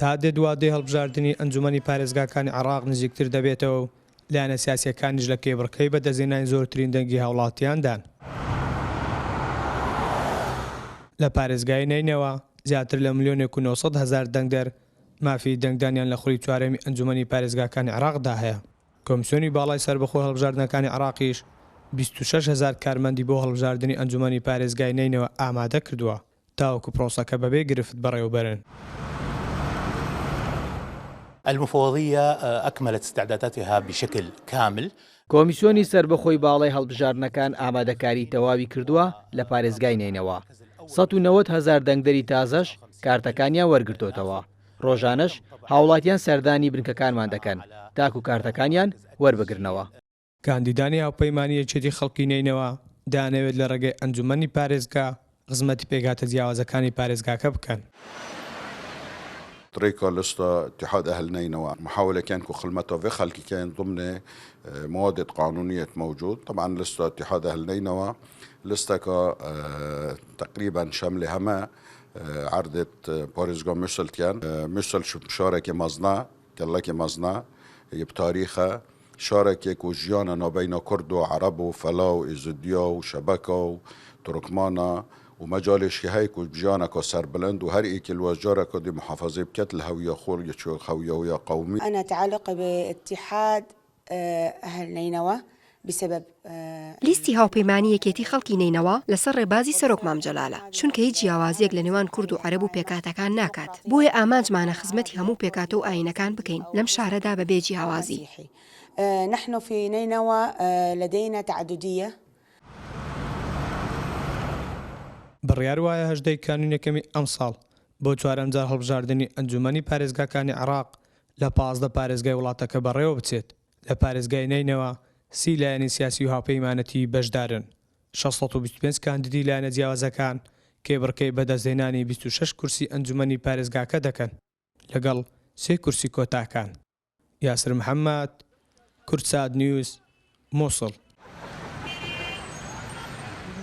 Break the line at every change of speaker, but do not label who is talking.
تا دێ دوادێ هەڵبژاردننی ئەنجومەنی پارێزگاکانی عێراق نزیکتر دەبێتەوە و لایەنە سیاسیەکانیش لە کێبڕکەی بەدەزێنانی زۆرترین دەنگی هاوڵاتیاندان. لە پارێزگای نینەوە زیاتر لە 1,900,000 دەنگدەر مافی دەنگدانیان لە خوڵی چوارەمی ئەنجومەنی پارێزگاکانی عێراقدا هەیە. کۆمیسیۆنی باڵای سەربەخۆی هەڵبژاردنەکانی عێراقیش 26,000 کارمەندی بۆ هەڵبژاردننی ئەنجومەنی پارێزگای نینەوە ئامادە کردووە تاوەکو پرۆسەکە بەبێ گرفت بەڕێوەبەرن.
المفوضية أكملت استعداداتها بشكل كامل.
کۆمیسیۆنی سەربەخۆی باڵای هەڵبژاردنەکان ئامادەکاری تەواوی کردووە لە پارێزگای نینەوە. 190,000 دەنگدەری تازەش کارتەکانیان وەرگرتوتەوە. ڕۆژانەش هاوڵاتیان سەردانی بنکەکانمان دەکەن تاکو کارتەکانیان وەربگرنەوە.
کاندیدانی هاوپەیمانی یەکێتی خەڵکی نینەوە دانەوێت لە ڕێگەی ئەنجومەنی پارێزگا خزمەتی پێگاتە جیاوازەکانی پارێزگاکە بکەن.
طريقة لستا اتحاد أهل نينوى محاولة كان خلمته في خلق كان ضمن مواد قانونية موجود. طبعا لستا اتحاد أهل نينوى لستا تقريبا شاملة هما عرضة باريزغا مشل كان مشل شارك مزنا كلاك مزنا بتاريخها شارك كوجيانا بين كرد وعرب وفلاو إزديا وشبكة وتركمانا ومجالش هيك وبجانا كسر بلند وهر إيك الوجارة كدي محافظة بكت الهوية خور يشو هوية قومي.
أنا أتعلق باتحاد أهل نينوى بسبب
لیستی هاوپەیمانی یەکێتی خەڵکی نینەوە لەسەر ڕێبازی سەرۆک مام جەلالە چونکە هیچ جیاوازیەک لە نێوان کورد و عەرەب و پێکاتەکان ناکات بۆیە ئامانجمانە خزمەتی هەموو پێکاتە و ئاینەکان بکەین لەم شارەدا بەبێ جیاوازی.
نحن في نينوى لدينا تعددية.
بڕیار وایە هەژدەی کانونیەکەمی ئەم ساڵ بۆ چوارەمجار هەڵبژاردننی ئەنجومەنی پارێزگاکانی عێراق لە 15 پارێزگای وڵاتەکە بەڕێوە بچێت. لە پارێزگای نینەوە 30 لایەنی سیاسی و هاوپەیمانەتی بەشدارن. 625 کاندیدی لایەنە جیاوازەکان کێبڕکەی بەدەستهێنانی 26 کورسی ئەنجومەنی پارێزگاکە دەکەن لەگەڵ 3 کورسی کۆتاکان. یاسر محەممەد، کورتساد نیوز، مووسڵ.